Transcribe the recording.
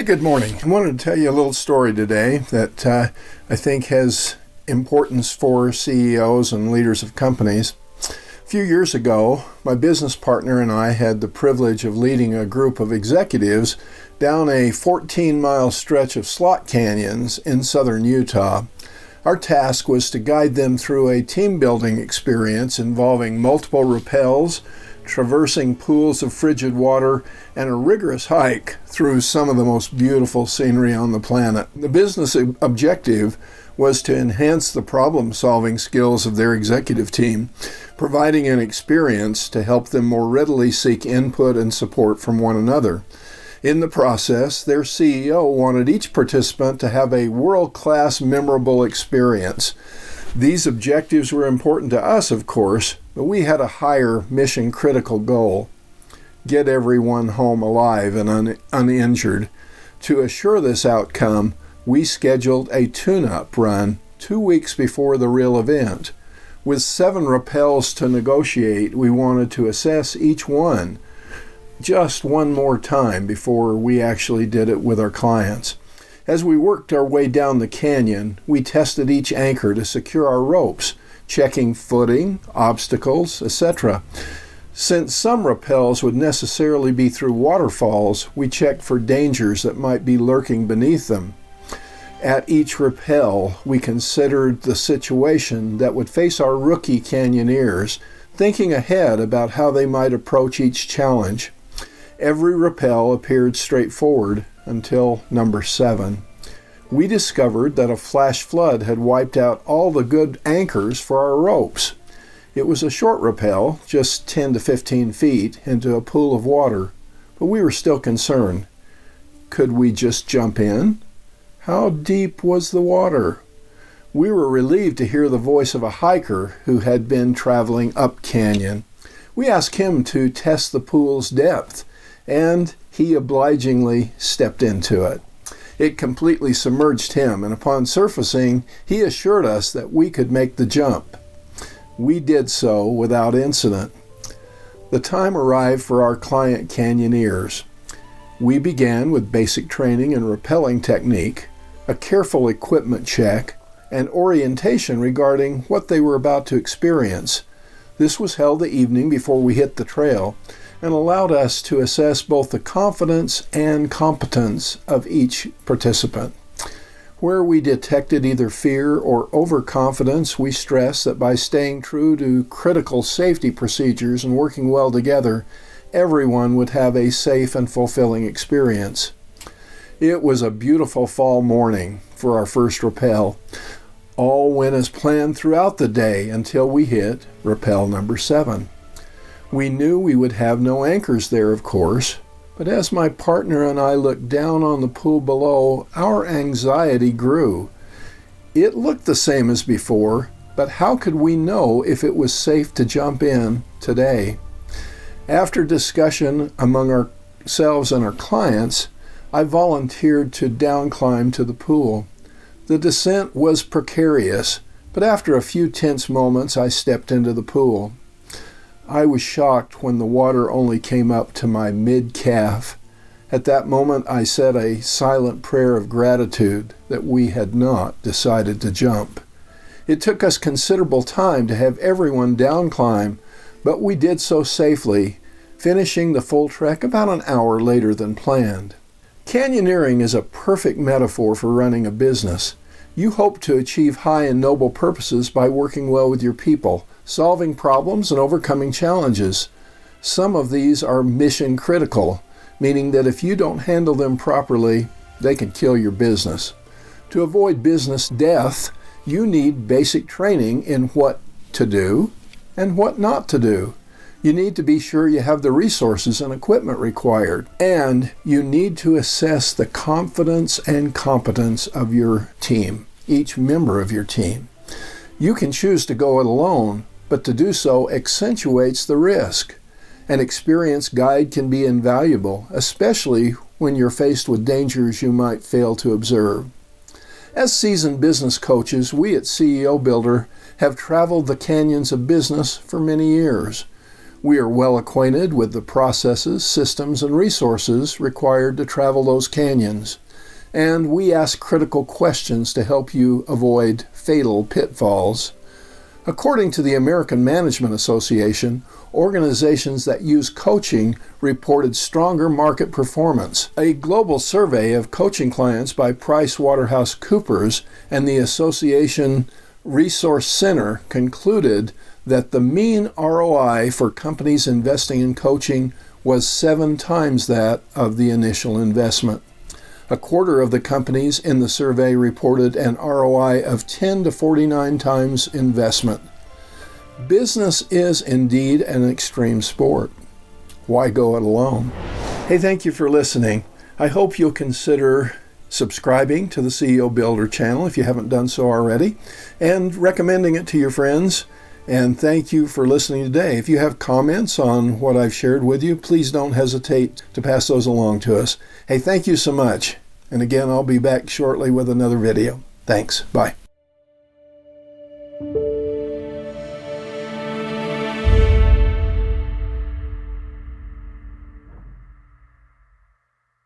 Good morning. I wanted to tell you a little story today that I think has importance for CEOs and leaders of companies. A few years ago, my business partner and I had the privilege of leading a group of executives down a 14-mile stretch of slot canyons in southern Utah. Our task was to guide them through a team-building experience involving multiple rappels, traversing pools of frigid water, and a rigorous hike through some of the most beautiful scenery on the planet. The business objective was to enhance the problem-solving skills of their executive team, providing an experience to help them more readily seek input and support from one another. In the process, their CEO wanted each participant to have a world-class, memorable experience. These objectives were important to us, of course, but we had a higher mission-critical goal: get everyone home alive and uninjured. To assure this outcome, we scheduled a tune-up run 2 weeks before the real event. With 7 rappels to negotiate, we wanted to assess each one just one more time before we actually did it with our clients. As we worked our way down the canyon, we tested each anchor to secure our ropes, checking footing, obstacles, etc. Since some rappels would necessarily be through waterfalls, we checked for dangers that might be lurking beneath them. At each rappel, we considered the situation that would face our rookie canyoneers, thinking ahead about how they might approach each challenge. Every rappel appeared straightforward until number 7. We discovered that a flash flood had wiped out all the good anchors for our ropes. It was a short rappel, just 10 to 15 feet, into a pool of water, but we were still concerned. Could we just jump in? How deep was the water? We were relieved to hear the voice of a hiker who had been traveling up canyon. We asked him to test the pool's depth, and he obligingly stepped into it. It completely submerged him, and upon surfacing, he assured us that we could make the jump. We did so without incident. The time arrived for our client canyoneers. We began with basic training in rappelling technique, a careful equipment check, and orientation regarding what they were about to experience. This was held the evening before we hit the trail, and allowed us to assess both the confidence and competence of each participant. Where we detected either fear or overconfidence, we stressed that by staying true to critical safety procedures and working well together, everyone would have a safe and fulfilling experience. It was a beautiful fall morning for our first rappel. All went as planned throughout the day until we hit rappel number 7. We knew we would have no anchors there, of course, but as my partner and I looked down on the pool below, our anxiety grew. It looked the same as before, but how could we know if it was safe to jump in today? After discussion among ourselves and our clients, I volunteered to downclimb to the pool. The descent was precarious, but after a few tense moments, I stepped into the pool. I was shocked when the water only came up to my mid-calf. At that moment, I said a silent prayer of gratitude that we had not decided to jump. It took us considerable time to have everyone downclimb, but we did so safely, finishing the full trek about an hour later than planned. Canyoneering is a perfect metaphor for running a business. You hope to achieve high and noble purposes by working well with your people, solving problems and overcoming challenges. Some of these are mission critical, meaning that if you don't handle them properly, they can kill your business. To avoid business death, you need basic training in what to do and what not to do. You need to be sure you have the resources and equipment required, and you need to assess the confidence and competence of your team, each member of your team. You can choose to go it alone, but to do so accentuates the risk. An experienced guide can be invaluable, especially when you're faced with dangers you might fail to observe. As seasoned business coaches, we at CEO Builder have traveled the canyons of business for many years. We are well acquainted with the processes, systems, and resources required to travel those canyons, and we ask critical questions to help you avoid fatal pitfalls. According to the American Management Association, organizations that use coaching reported stronger market performance. A global survey of coaching clients by PricewaterhouseCoopers and the Association Resource Center concluded that the mean ROI for companies investing in coaching was 7 times that of the initial investment. A quarter of the companies in the survey reported an ROI of 10 to 49 times investment. Business is indeed an extreme sport. Why go it alone? Hey, thank you for listening. I hope you'll consider subscribing to the CEO Builder channel if you haven't done so already, and recommending it to your friends. And thank you for listening today. If you have comments on what I've shared with you, please don't hesitate to pass those along to us. Hey, thank you so much. And again, I'll be back shortly with another video. Thanks. Bye.